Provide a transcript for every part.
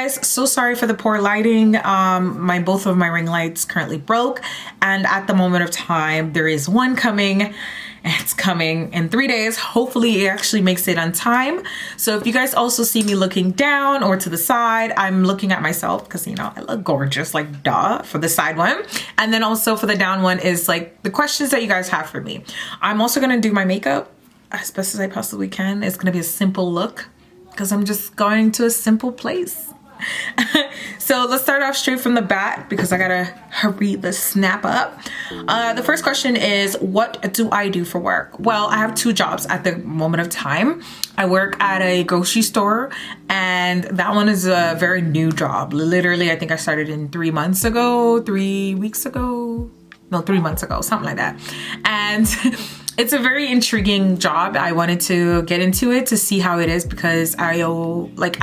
guys, so sorry for the poor lighting. Both of my ring lights currently broke, and at the moment of time there is one coming. It's coming in 3 days. Hopefully it actually makes it on time. So if you guys also see me looking down or to the side, I'm looking at myself because, you know, I look gorgeous, like duh, for the side one. And then also for the down one is like the questions that you guys have for me. I'm also going to do my makeup as best as I possibly can. It's going to be a simple look because I'm just going to a simple place. So let's start off straight from the bat because I gotta hurry the snap up. The first question is, what do I do for work? Well, I have 2 jobs at the moment of time. I work at a grocery store, and that one is a very new job. Literally, I think I started in 3 months ago, 3 weeks ago. No, 3 months ago, something like that. And it's a very intriguing job. I wanted to get into it to see how it is because I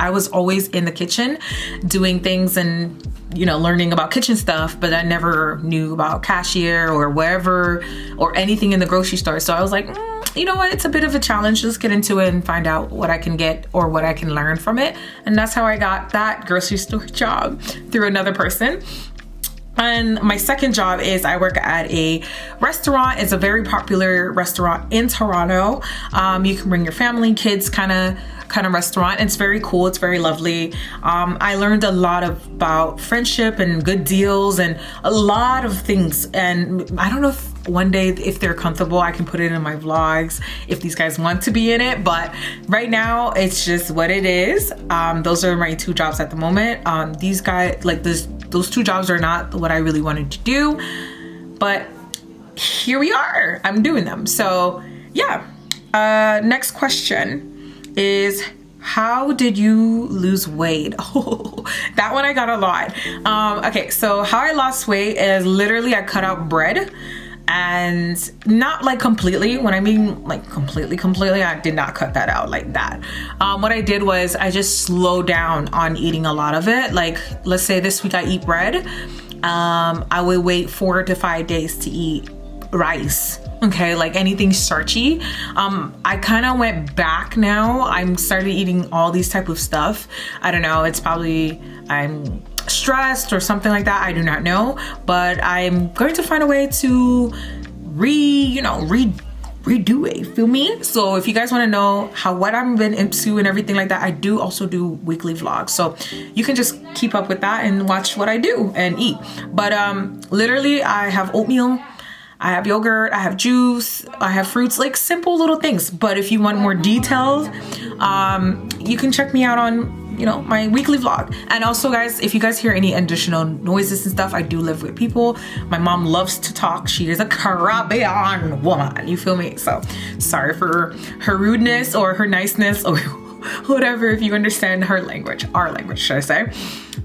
was always in the kitchen doing things and, you know, learning about kitchen stuff, but I never knew about cashier or wherever or anything in the grocery store. So I was like, you know what? It's a bit of a challenge. Let's get into it and find out what I can get or what I can learn from it. And that's how I got that grocery store job, through another person. And my second job is I work at a restaurant. It's a very popular restaurant in Toronto. You can bring your family, kids kind of restaurant. It's very cool. It's very lovely. I learned a lot about friendship and good deals and a lot of things. And I don't know if one day, if they're comfortable, I can put it in my vlogs if these guys want to be in it. But right now, it's just what it is. Those are my 2 jobs at the moment. These guys, like those 2 jobs are not what I really wanted to do, but here we are. I'm doing them. So yeah. Next question is, how did you lose weight? Oh, that one I got a lot. Okay, so how I lost weight is literally I cut out bread, and not like completely. When I mean like completely, I did not cut that out like that. What I did was I just slowed down on eating a lot of it. Like, let's say this week I eat bread. I would wait 4 to 5 days to eat rice. Okay, like anything starchy. I kind of went back now. I'm started eating all these type of stuff. I don't know, it's probably I'm stressed or something like that. I do not know, but I'm going to find a way to redo it, feel me? So if you guys want to know what I've been into and everything like that, I do also do weekly vlogs, so you can just keep up with that and watch what I do and eat. But literally I have oatmeal, I have yogurt, I have juice, I have fruits, like simple little things. But if you want more details, you can check me out on, you know, my weekly vlog. And also guys, if you guys hear any additional noises and stuff, I do live with people. My mom loves to talk. She is a Caribbean woman, you feel me? So sorry for her rudeness or her niceness or whatever, if you understand her language, our language, should I say.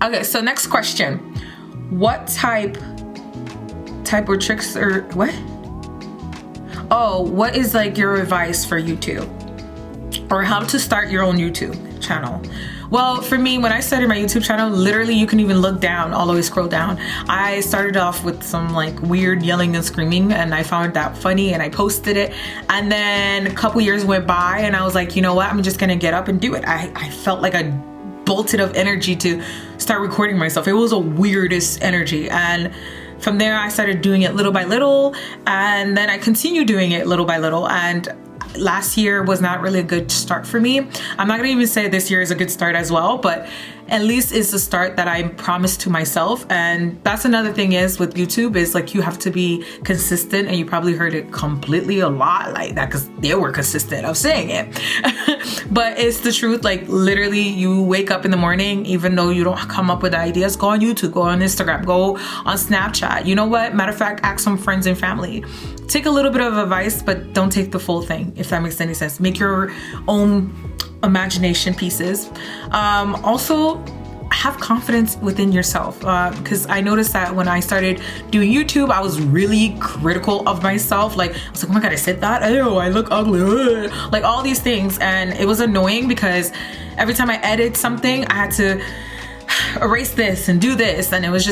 Okay, so next question. What type or tricks or what? Oh, what is like your advice for YouTube or how to start your own YouTube channel? Well, for me, when I started my YouTube channel, literally you can even look down, all the way scroll down. I started off with some like weird yelling and screaming, and I found that funny and I posted it. And then a couple years went by and I was like, you know what? I'm just gonna get up and do it. I felt like a bolted of energy to start recording myself. It was the weirdest energy. And from there, I started doing it little by little, and then I continued doing it little by little. And last year was not really a good start for me. I'm not gonna even say this year is a good start as well, but at least it's the start that I promised to myself. And that's another thing is with YouTube is like you have to be consistent, and you probably heard it completely a lot like that because they were consistent of saying it. But it's the truth. Like literally you wake up in the morning, even though you don't come up with ideas, go on YouTube, go on Instagram, go on Snapchat. You know what? Matter of fact, ask some friends and family. Take a little bit of advice, but don't take the full thing, if that makes any sense. Make your own imagination pieces. Also have confidence within yourself, because I noticed that when I started doing YouTube, I was really critical of myself. Like I was like, oh my god, I said that, oh I look ugly, like all these things. And it was annoying because every time I edit something I had to erase this and do this, and it was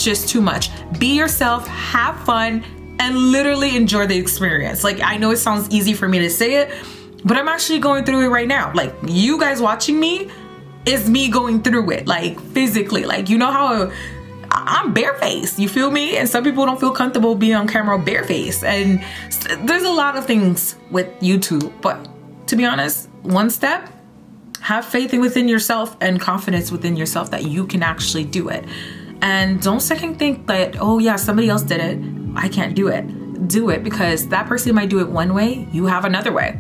just too much. Be yourself, have fun, and literally enjoy the experience. Like I know it sounds easy for me to say it, but I'm actually going through it right now. Like you guys watching me, is me going through it, like physically. Like, you know how I'm barefaced, you feel me? And some people don't feel comfortable being on camera barefaced. And there's a lot of things with YouTube, but to be honest, one step, have faith within yourself and confidence within yourself that you can actually do it. And don't second think that, oh yeah, somebody else did it, I can't do it. Do it, because that person might do it one way, you have another way.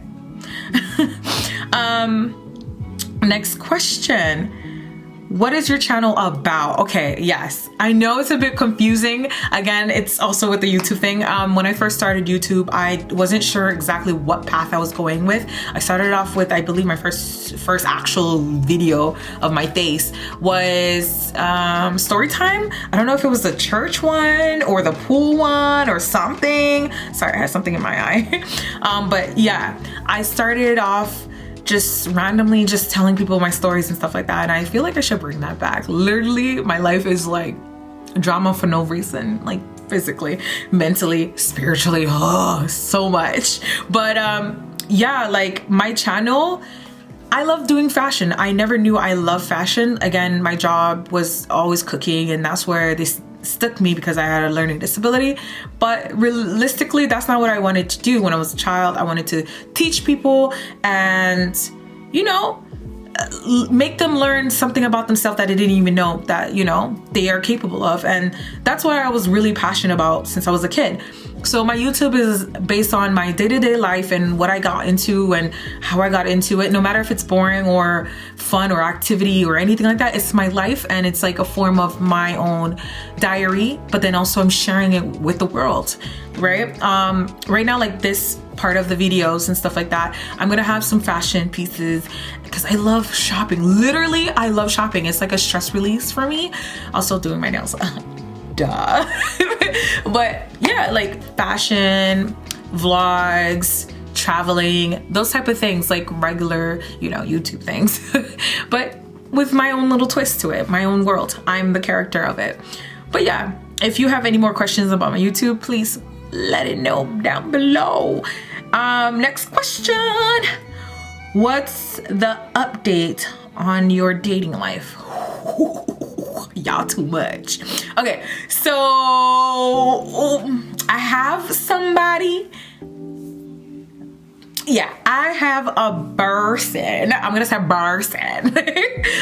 Next question. What is your channel about? Okay, yes, I know it's a bit confusing. Again, it's also with the YouTube thing. When I first started YouTube, I wasn't sure exactly what path I was going with. I started off with, I believe my first actual video of my face was story time. I don't know if it was the church one or the pool one or something. Sorry, I had something in my eye. But yeah, I started off just randomly just telling people my stories and stuff like that, and I feel like I should bring that back. Literally, my life is like drama for no reason, like physically, mentally, spiritually, oh, so much. But yeah, like my channel, I love doing fashion. I never knew I love fashion. Again, my job was always cooking, and that's where this stuck me because I had a learning disability. But realistically, that's not what I wanted to do when I was a child. I wanted to teach people and, you know, make them learn something about themselves that they didn't even know that, you know, they are capable of. And that's what I was really passionate about since I was a kid. So my YouTube is based on my day-to-day life and what I got into and how I got into it. No matter if it's boring or fun or activity or anything like that, it's my life, and it's like a form of my own diary, but then also I'm sharing it with the world, right? Right now, like this part of the videos and stuff like that, I'm gonna have some fashion pieces because I love shopping. Literally, I love shopping. It's like a stress release for me. Also doing my nails. Duh. But yeah, like fashion, vlogs, traveling, those type of things, like regular, you know, YouTube things. But with my own little twist to it, my own world. I'm the character of it. But yeah, if you have any more questions about my YouTube, please let it know down below. Next question. What's the update on your dating life? Y'all too much. Okay, so I have somebody. Yeah, I have a person. I'm gonna say person.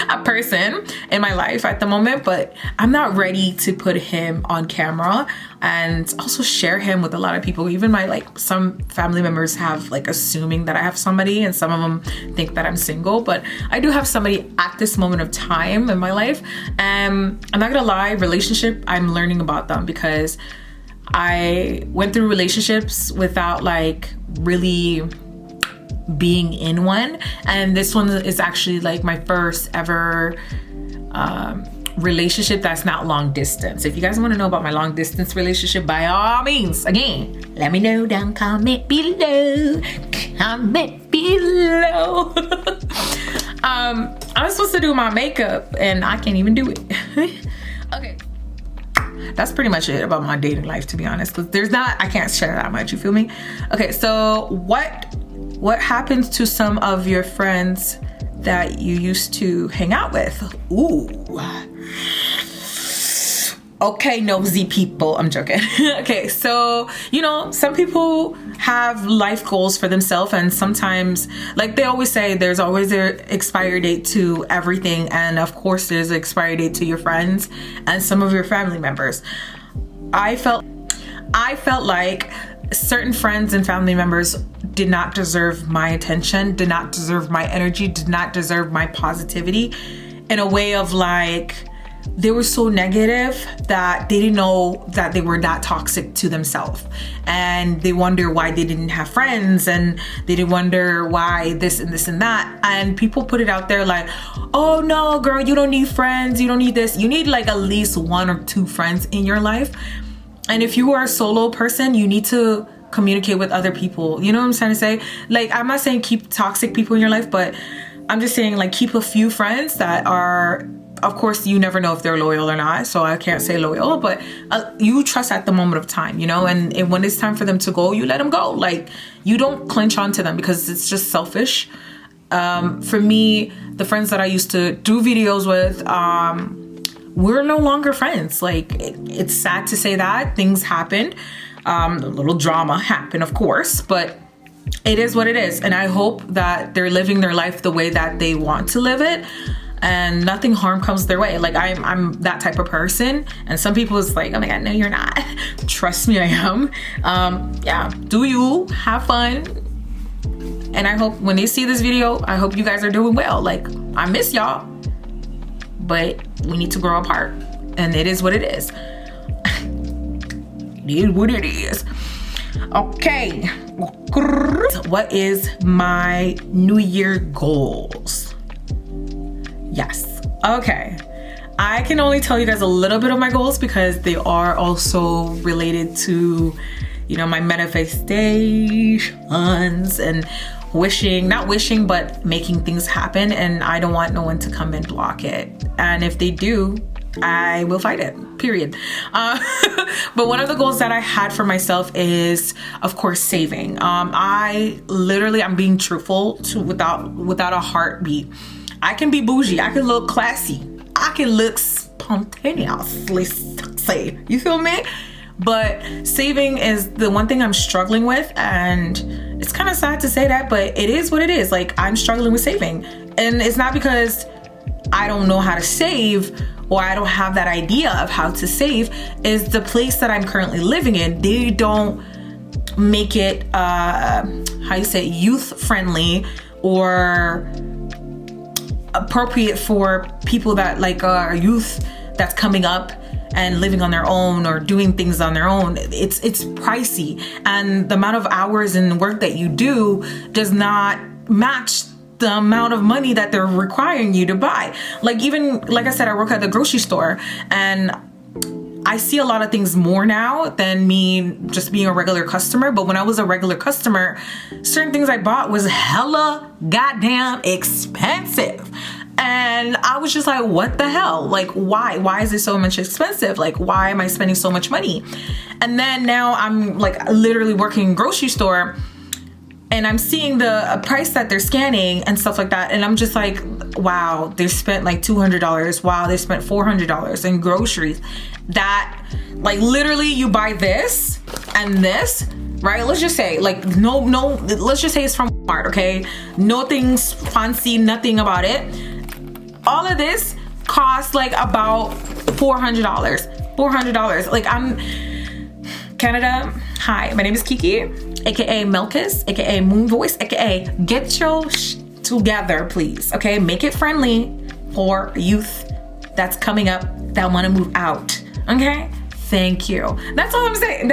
A person in my life at the moment, but I'm not ready to put him on camera and also share him with a lot of people. Even my, like, some family members have like assuming that I have somebody, and some of them think that I'm single, but I do have somebody at this moment of time in my life. I'm not gonna lie, relationship, I'm learning about them because I went through relationships without like really being in one, and this one is actually like my first ever relationship that's not long distance. If you guys want to know about my long distance relationship, by all means, again, let me know down, comment below. I was supposed to do my makeup and I can't even do it. Okay, that's pretty much it about my dating life, to be honest, because I can't share that much, you feel me? Okay, so what happens to some of your friends that you used to hang out with? Ooh. Okay, nosy people. I'm joking. Okay, so, you know, some people have life goals for themselves, and sometimes, like they always say, there's always an expiry date to everything. And of course, there's an expiry date to your friends and some of your family members. I felt like certain friends and family members did not deserve my attention, did not deserve my energy, did not deserve my positivity, in a way of like, they were so negative that they didn't know that they were that toxic to themselves, and they wonder why they didn't have friends, and they didn't wonder why this and this and that. And people put it out there like, oh no girl, you don't need friends, you don't need this. You need like at least 1 or 2 friends in your life. And if you are a solo person, you need to communicate with other people. You know what I'm trying to say? Like, I'm not saying keep toxic people in your life, but I'm just saying like keep a few friends that are, of course, you never know if they're loyal or not, so I can't say loyal, but you trust at the moment of time, you know, and when it's time for them to go, you let them go. Like, you don't clinch onto them because it's just selfish. For me, the friends that I used to do videos with, we're no longer friends. Like, it's sad to say that things happened. A little drama happened, of course, but it is what it is. And I hope that they're living their life the way that they want to live it, and nothing harm comes their way. Like, I'm that type of person. And some people is like, oh my God, no, you're not. Trust me, I am. Yeah, do you have fun? And I hope when they see this video, I hope you guys are doing well. Like, I miss y'all, but we need to grow apart, and it is what it is. It is what it is. Okay. What is my New Year goals? Yes. Okay. I can only tell you guys a little bit of my goals because they are also related to, you know, my manifestations and not wishing, but making things happen. And I don't want no one to come and block it. And if they do, I will fight it, period. But one of the goals that I had for myself is, of course, saving. I'm being truthful without a heartbeat. I can be bougie. I can look classy. I can look spontaneously sexy. You feel me? But saving is the one thing I'm struggling with, and it's kind of sad to say that, but it is what it is. Like, I'm struggling with saving, and it's not because I don't know how to save or I don't have that idea of how to save. Is the place that I'm currently living in, they don't make it youth friendly or appropriate for people that like are youth that's coming up and living on their own or doing things on their own. It's pricey, and the amount of hours and work that you do does not match the amount of money that they're requiring you to buy. Like, even like I said, I work at the grocery store, and I see a lot of things more now than me just being a regular customer. But when I was a regular customer, certain things I bought was hella goddamn expensive. And I was just like, what the hell? Like, why is it so much expensive? Like, why am I spending so much money? And then now I'm like literally working in a grocery store, and I'm seeing the price that they're scanning and stuff like that. And I'm just like, wow, they spent like $200. Wow, they spent $400 in groceries. That, like, literally you buy this and this, right? Let's just say, like, let's just say it's from Walmart, okay? Nothing's fancy, nothing about it. All of this costs like about $400. Like, I'm Canada. Hi, my name is Kiki, aka Melkis, aka Moon Voice, aka get your together, please. Okay, make it friendly for youth that's coming up that want to move out. Okay, thank you. That's all I'm saying.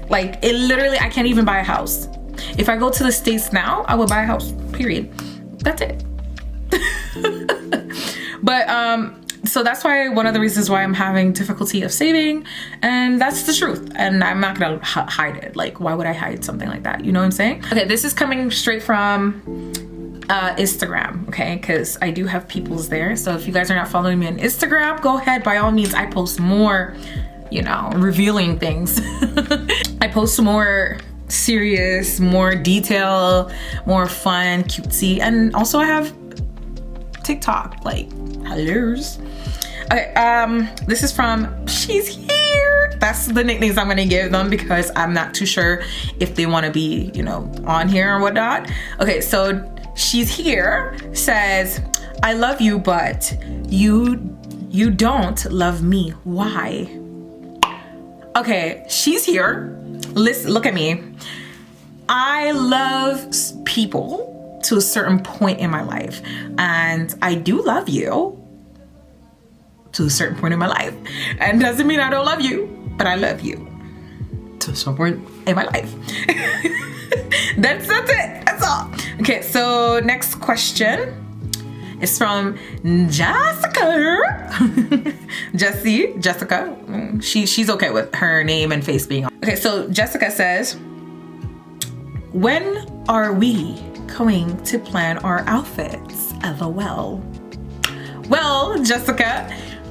Like, it literally, I can't even buy a house. If I go to the States now, I will buy a house, period. That's it. But so that's why one of the reasons why I'm having difficulty of saving, and that's the truth, and I'm not gonna hide it. Like, why would I hide something like that? You know what I'm saying? Okay, this is coming straight from Instagram, okay, because I do have people's there. So if you guys are not following me on Instagram, go ahead, by all means. I post more, you know, revealing things. I post more serious, more detail, more fun, cutesy, and also I have TikTok, like, hellos. Okay, this is from She's Here. That's the nicknames I'm gonna give them because I'm not too sure if they want to be, you know, on here or whatnot. Okay, so She's Here says, I love you, but you don't love me. Why? Okay, She's Here. Listen, look at me. I love people to a certain point in my life, and I do love you to a certain point in my life, and doesn't mean I don't love you, but I love you to a certain point in my life. That's it. That's all. Okay, so next question is from Jessica. Jessica. She's okay with her name and face being on. Okay, so Jessica says, when are we going to plan our outfits? LOL. Well, Jessica,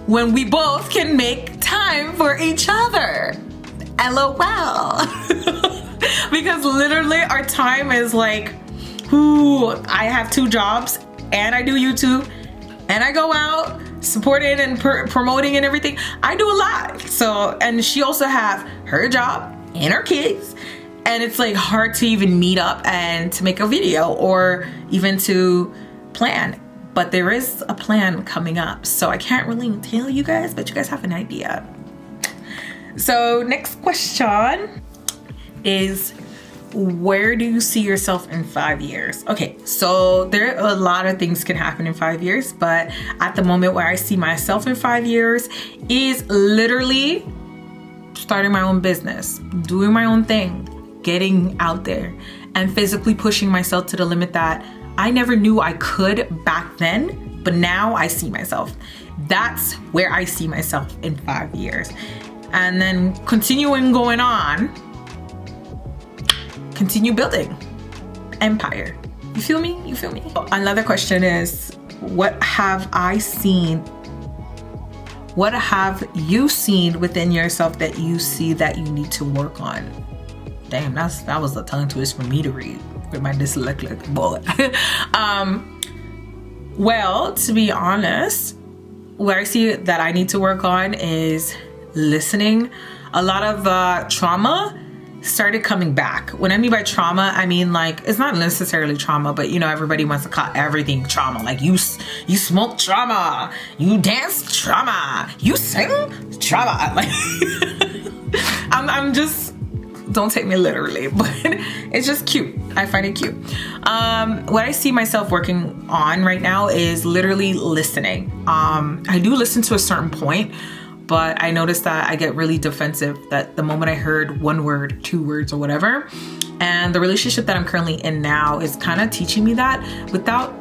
when we both can make time for each other. LOL. because literally our time is like, ooh, I have 2 jobs and I do YouTube and I go out supporting and promoting and everything. I do a lot. So, and she also have her job and her kids, and it's like hard to even meet up and to make a video or even to plan. But there is a plan coming up, so I can't really tell you guys, but you guys have an idea. So next question is, where do you see yourself in 5 years? Okay, so there are a lot of things can happen in 5 years, but at the moment where I see myself in 5 years is literally starting my own business, doing my own thing, getting out there and physically pushing myself to the limit that I never knew I could back then, but now I see myself. That's where I see myself in 5 years. And then continuing going on, continue building empire. You feel me? You feel me? Another question is, what have I seen? What have you seen within yourself that you see that you need to work on? Damn, that was a tongue twist for me to read with my dyslexic bullet. Well, to be honest, where I see that I need to work on is listening. A lot of trauma started coming back. When I mean by trauma, I mean like, it's not necessarily trauma, but you know, everybody wants to call everything trauma. Like you smoke trauma, you dance trauma, you sing trauma. Like I'm just, don't take me literally, but it's just cute. I find it cute. What I see myself working on right now is literally listening. I do listen to a certain point, but I noticed that I get really defensive that the moment I heard 1 word, 2 words or whatever. And the relationship that I'm currently in now is kind of teaching me that without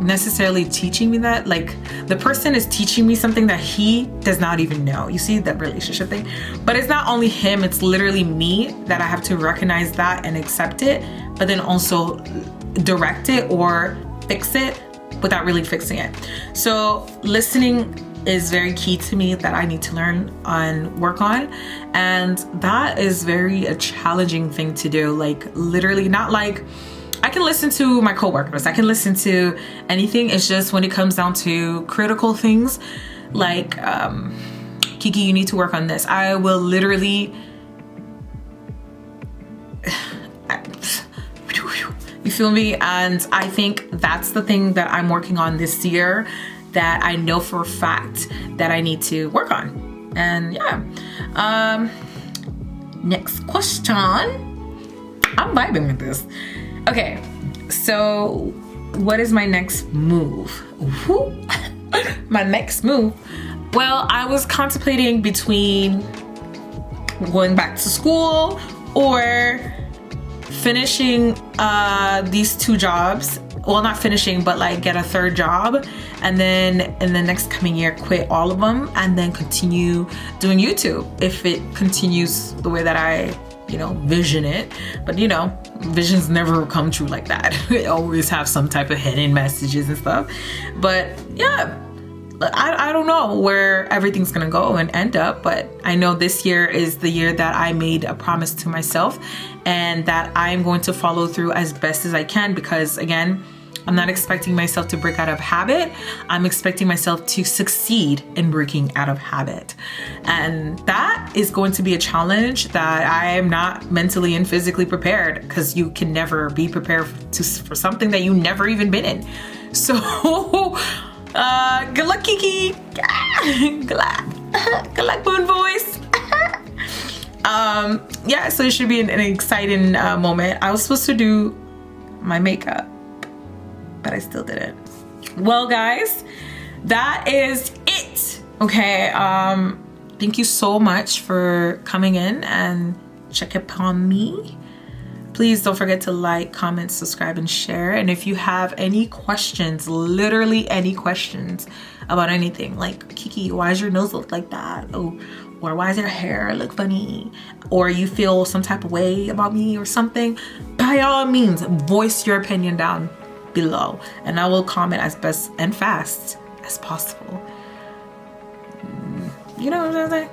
necessarily teaching me that. Like the person is teaching me something that he does not even know. You see that relationship thing? But it's not only him, it's literally me that I have to recognize that and accept it, but then also direct it or fix it without really fixing it. So listening is very key to me that I need to learn and work on. And that is very a challenging thing to do. Like literally, not like I can listen to my coworkers, I can listen to anything. It's just when it comes down to critical things like, Kiki, you need to work on this. I will literally, you feel me? And I think that's the thing that I'm working on this year, that I know for a fact that I need to work on. And yeah, next question. I'm vibing with this. Okay, so what is my next move? My next move. Well, I was contemplating between going back to school or finishing these 2 jobs. Well, not finishing, but like get a 3rd job, and then in the next coming year quit all of them and then continue doing YouTube if it continues the way that I, you know, vision it. But you know, visions never come true like that. They always have some type of hidden messages and stuff. But yeah, I don't know where everything's gonna go and end up, but I know this year is the year that I made a promise to myself and that I'm going to follow through as best as I can, because again, I'm not expecting myself to break out of habit. I'm expecting myself to succeed in breaking out of habit. And that is going to be a challenge that I am not mentally and physically prepared, because you can never be prepared for something that you've never even been in. So good luck, Kiki. Good luck, Moon Voice. Yeah, so it should be an exciting moment. I was supposed to do my makeup, but I still didn't. Well, guys, that is it. Okay, thank you so much for coming in and check upon me. Please don't forget to like, comment, subscribe, and share. And if you have any questions, literally any questions about anything, like, Kiki, why does your nose look like that? Oh, or why does your hair look funny? Or you feel some type of way about me or something, by all means, voice your opinion down below and I will comment as best and fast as possible. You know what I'm saying?